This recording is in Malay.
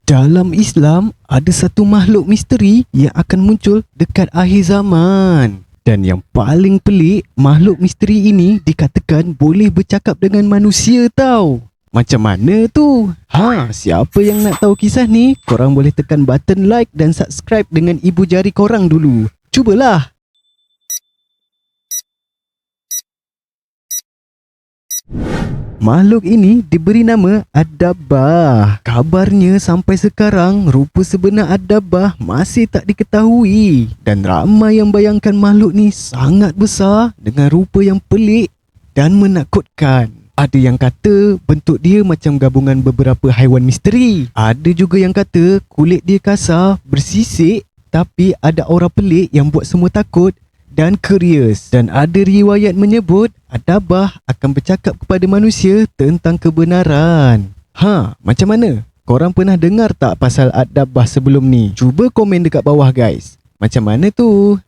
Dalam Islam, ada satu makhluk misteri yang akan muncul dekat akhir zaman. Dan yang paling pelik, makhluk misteri ini dikatakan boleh bercakap dengan manusia tau. Macam mana tu? Siapa yang nak tahu kisah ni? Korang boleh tekan button like dan subscribe dengan ibu jari korang dulu. Cubalah! Makhluk ini diberi nama Ad-Dabbah. Kabarnya sampai sekarang rupa sebenar Ad-Dabbah masih tak diketahui. Dan ramai yang bayangkan makhluk ni sangat besar dengan rupa yang pelik dan menakutkan. Ada yang kata bentuk dia macam gabungan beberapa haiwan misteri. Ada juga yang kata kulit dia kasar, bersisik, tapi ada aura pelik yang buat semua takut dan curious. Dan ada riwayat menyebut Ad-Dabbah akan bercakap kepada manusia tentang kebenaran. Macam mana? Korang pernah dengar tak pasal Ad-Dabbah sebelum ni? Cuba komen dekat bawah guys. Macam mana tu?